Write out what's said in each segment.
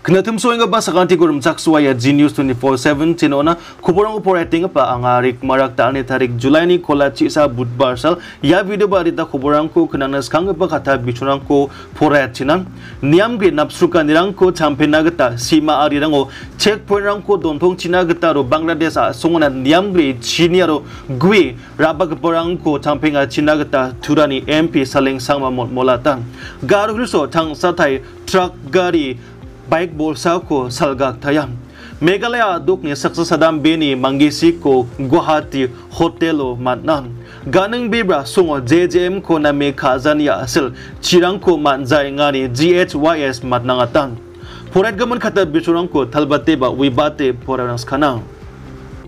Knatum soing ba sa kanti ko rumsakswaya Genius 24/7 tinona koborrang operating pa ang arik marakta ni tarik July ni kolachi sa budbar sal ya video ba rita koborrang ko kananas kang ba kata bichurang ko porat chinan niam gri napsuka nirang ko championagata sima arirango checkpoint rang ko dontong chinagata ro Bangladesh a songona niam gri chiniaro gui rabag porang ko champinga chinagata turani MP Saleng sangma molata Garo so tang satai truck gari Bike bolsa ko salgak tayam. Meghalaya duk ni saksa sadam beni mangisi ko Guwahati hotelo matnan. Ganang bibra sungo JJM ko na me kazania asil chirang ko manzay ngani GHYS matnangatan. Porat gaman kata bisurang ko talbate ba wibate porangs kanang.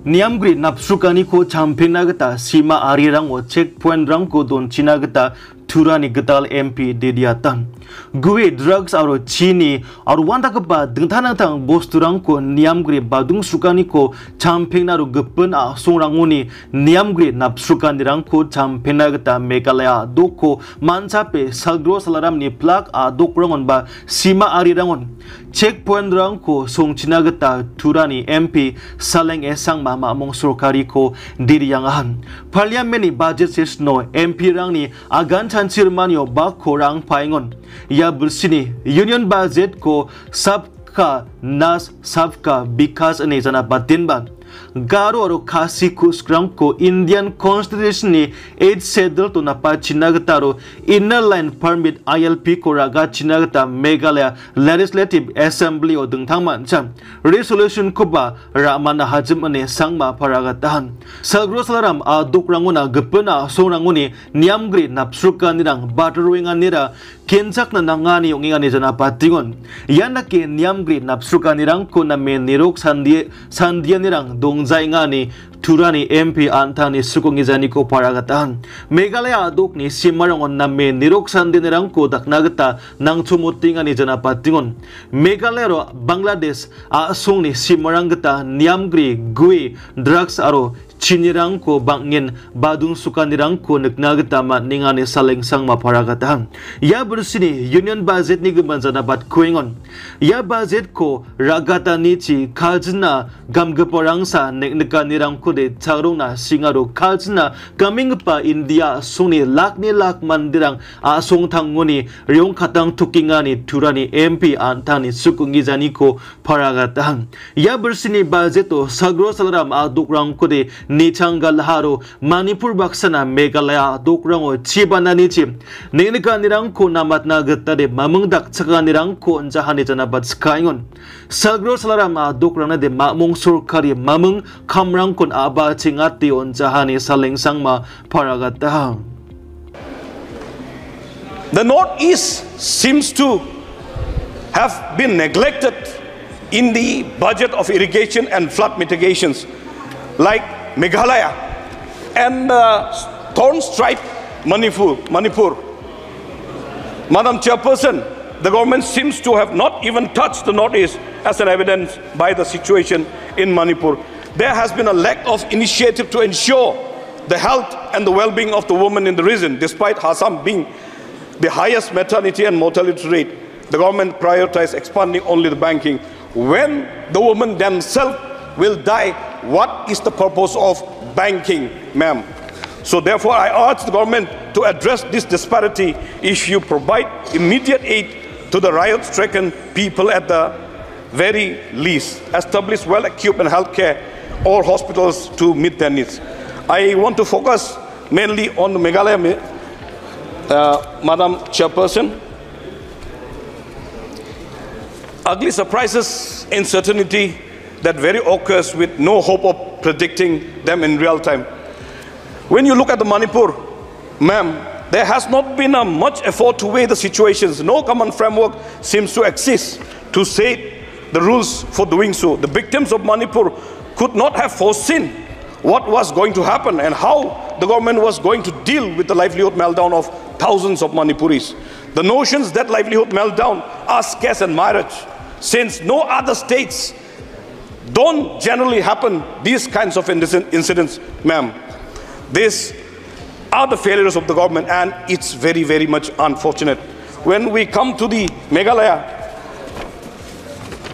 Niamgri napsukani ko champinagata sima arirang o checkpoint rang ko don chinagata turani gatal MP dediatan. Gue drugs aro chini aro wanda kapa dengtanang tang bosturang ko niamgri badung sukani ko champinaru gepen a songranguni niamgri napsukani rang ko champinagata Meghalaya doko mancape salgro salaram ni plak a dokrangon ba sima arirangon checkpoint rang ko song chinagata turani MP Saleng esang mama mong surkari ko diriyangahan parliament ni budget sesno MP rang ni agan chansirmanyo ba korang paingon या बर्सिनी union budget को सबका नास सबका विकास अने जना बातिन बा गारो और खासी कुस्क्रम को इंडियन कॉन्स्टिट्यूशन ने 8 शेड्यूल तो नपा चिनागता रो इनर लाइन परमिट ILP को रागा चिनागता मेघालय लेजिस्लेटिव असेंबली और दंगथांगमान चम रेजोल्यूशन को बा रामाना हाजम अने सांगमा फरागताहन सलग्रो सलाराम आ दुकरांगुना गपना सोरांगुनी नियामग्री नापसुका निरांग बाटरविंगा निरा केंचकना नांगानी योंगिगानी जना पातिगोन यानके नियामग्री नापसुका निरांग को नमे निरोग सांदिया निरांग dongzai ngani turani MP antani sukungi jani ko paragatahan Meghalaya aduk ni simarangon namme nirok sandinirang ko daknagata nang chumutinga ni jana patingon Meghalaya ro Bangladesh a song ni simarangata niamgri gui drugs aro chinirang ko bangin badung sukanirang ko nagnagata ningani Saleng sang maparagatahan ya bersini union budget ni gemanjana bat kuingon ya budget ko ragata nichi kajna gamgaporang sa neknekanirang ko de charona singaro kajna coming pa India suni lakni lak mandirang asong thangoni ryong khatang tukingani turani MP antani sukungi jani ko paragatahan ya bersini budget to sagro salaram adukrang ko de Nichangal haro Manipur baksana Meghalaya dokrango chibana nichi nenika nirang ko namatna gattade mamungdak chaka nirang ko jahani jana bat skaingon sagro salaram a dokrana de mamung surkari mamung kamrang kon aba chingati on jahani Saleng sangma paragata. The Northeast seems to have been neglected in the budget of irrigation and flood mitigations like Meghalaya and Thorn Stripe Manipur. Madam Chairperson, the government seems to have not even touched the Northeast as an evidence by the situation in Manipur. There has been a lack of initiative to ensure the health and the well-being of the women in the region, despite Assam being the highest maternity and mortality rate. The government prioritized expanding only the banking. When the women themselves will die, what is the purpose of banking, ma'am? So therefore, I urge the government to address this disparity if you provide immediate aid to the riot-stricken people at the very least. Establish well-equipped and healthcare or hospitals to meet their needs. I want to focus mainly on the Meghalaya, Madam Chairperson. Ugly surprises, uncertainty, that very occurs with no hope of predicting them in real time. When you look at the Manipur, ma'am, there has not been a much effort to weigh the situations. No common framework seems to exist to set the rules for doing so. The victims of Manipur could not have foreseen what was going to happen and how the government was going to deal with the livelihood meltdown of thousands of Manipuris. The notions that livelihood meltdown are scarce and marriage, since no other states don't generally happen these kinds of incidents, ma'am. These are the failures of the government, and it's very, very much unfortunate. When we come to the Meghalaya,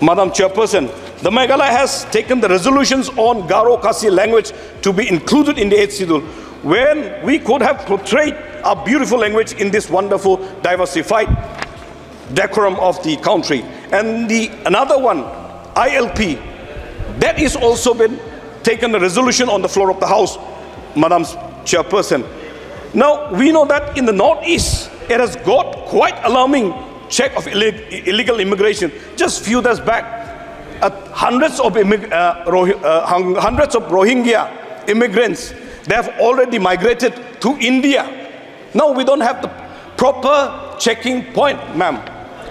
Madam Chairperson, the Meghalaya has taken the resolutions on Garo Khasi language to be included in the 8th schedule, when we could have portrayed our beautiful language in this wonderful, diversified decorum of the country. And another one, ILP, that is also been taken a resolution on the floor of the House, Madam Chairperson. Now, we know that in the Northeast, it has got quite alarming check of illegal immigration. Just few days back, hundreds of Rohingya immigrants, they have already migrated to India. Now we don't have the proper checking point, ma'am.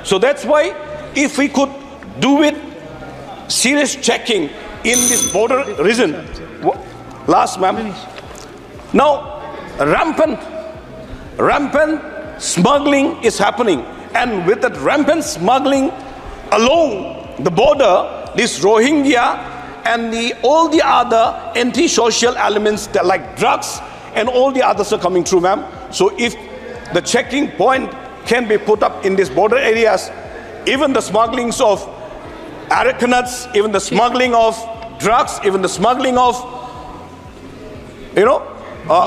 So that's why if we could do it, serious checking in this border region. Last, ma'am. Now, rampant smuggling is happening. And with that rampant smuggling along the border, this Rohingya and all the other anti-social elements that like drugs and all the others are coming through, ma'am. So if the checking point can be put up in these border areas, even the smugglings of areca, even the smuggling of drugs, even the smuggling of,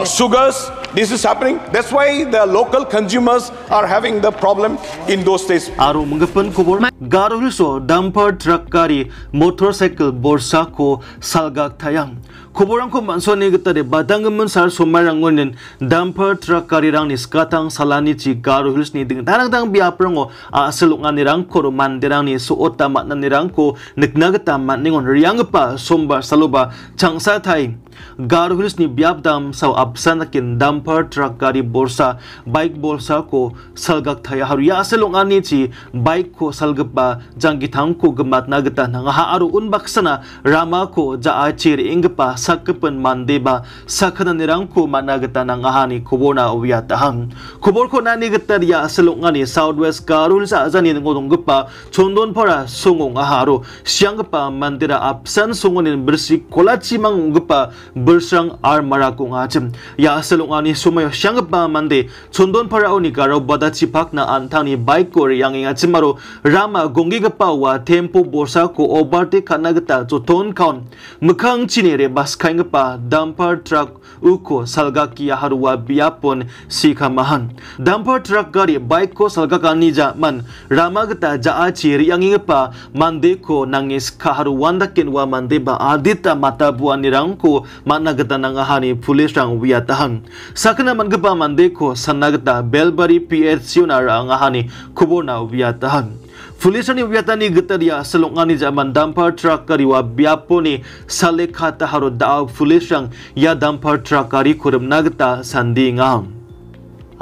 sugars, this is happening. That's why the local consumers are having the problem in those states. Aro mengepun kubur Garo hiso dumper truck kari motorcycle borsa ko salgak tayang. Kuburang ko mansoni getade badangemen sar somarangonin dumper truck kari rang ni skatang salani ci Garo Hills ni ding tarang biaprango aselungan ni rang ko mandirang ni suota matna ni rang ko negnagata matningon riang pa sombar saluba changsa thai. Garo Hills ni biapdam saw absanakin dumper truck kari borsa bike borsa ko salgak thaya haruya aselungan ni ci bike ko salgapa janggitang ko gemat nagata nangaha aro unbaksana rama ko jaachir ingpa sakkepen mandeba sakana nirang ko managata nangahani kubona uyatahang kubor ko nani gata ya aselungan ni Southwest Garo Hills azani ngodong gepa chondon para sungong aharo siang gepa mandira absan sungonin bersih kolachi mang gepa bersang ar marakong acem ya aselungan ni sumayo siang gepa mande chondon para oni Garo badachi pak na antani bike ko yang ingachimaro rama gongi gepa wa tempo borsa ko overtake kanagata choton kaun mukhang chinere bas kaingpa dumper truck uko salgaki haruwa biapon sikamahan dumper truck gari bike ko salgakani man ramagata jaachi riangingpa mande ko nangis kaharuwanda kenwa mande ba adita matabuan nirangko managata nangahani pulis rang wiatahan sakna mangpa mande ko sanagata belbari PHC na rangahani kubona wiatahan Pulisani wiatani getaria selongani zaman dumper truck kariwa biaponi salekha taharo da pulisang ya dumper truck kari kurum nagta sandingam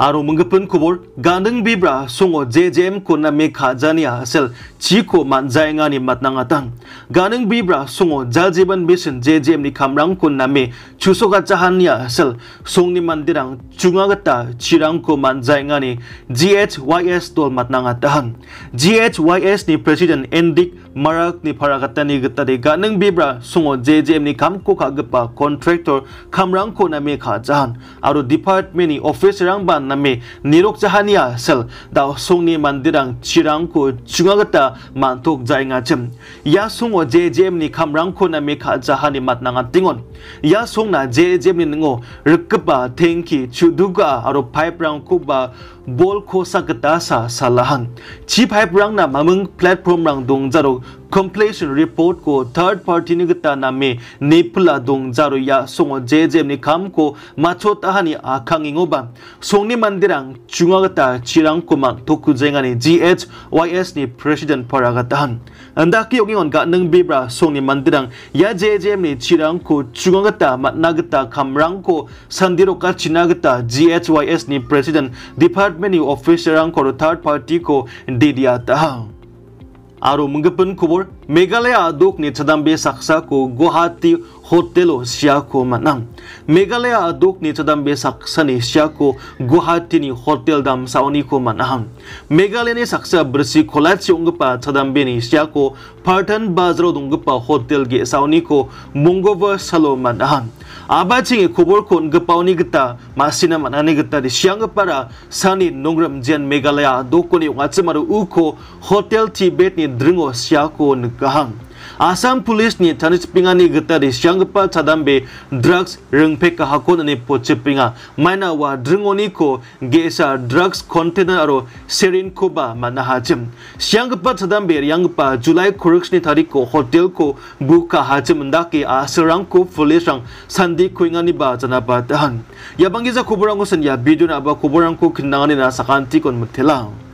aro mengepun kubur gandeng bibra songo JJM ko na me khajania sel chiko manjainga ni matnangatang gandeng bibra songo jaljiban mission JJM ni kamrang ko na me chusoga jahania sel songni mandirang chungagata chirang ko manjainga ni GHYS tol matnangatang GHYS ni president Endik Marak ni paragata ni getade gandeng bibra songo JJM ni kamko kagpa contractor kamrang ko na me khajan aro department ni office rang ban name nirok jahania sel da songni mandirang chirang ko chungagata mantok jainga chem ya songo JJM ni kamrang ko na me kha jahani matnanga tingon ya songna JJM ni ngo rikpa thenki chuduga aro pipe rang ko ba bol ko sakata sa salahan chi pipe rang na mamung platform rang dongjaro completion report ko third party ni gata name nepla dongjaro ya songo JJM ni kam ko machot ahani akhangingo ba songni mandirang chungagata chirang ko ma tokujengani GHYS ni president paragatahan andaki yogingon ga nang bibra songni mandirang ya JJM ni chirang ko chungagata matnagata kamrang ko sandiro ka chinagata GHYS ni president department ni officer rang ko third party ko didiata aro mengepun kubur Meghalaya aduk ni chadambe saksako Guwahati hotelo siako manang Meghalaya adok ni tadambe saksani siako Guwahati ni hotel dam sauni ko manang Meghalaya ni saksa bersih kolatsi unggepa tadambe ni siako Partan Bazaro dunggepa hotel ge sauni ko Mungova salo manang Abacing kubur kon gepauni geta masina manani geta di siang para sani nongram jen Meghalaya dokoni ngatsemaru uko hotel Tibet ni dringo siako negahang Assam Police ni tanis pingani geta di siang pa cadambe drugs rengpe kahakon ni pochepinga maina wa dringoni ko gesa drugs container aro serin ko ba manahajim siang pa cadambe yang pa July correction ni tarik ko hotel ko buka hajim ndaki asrang ko police rang sandi ko ingani ba janapa tahan ya bangiza kuburang ko sanya video na ba kuburang ko kinangani na sakanti kon mutela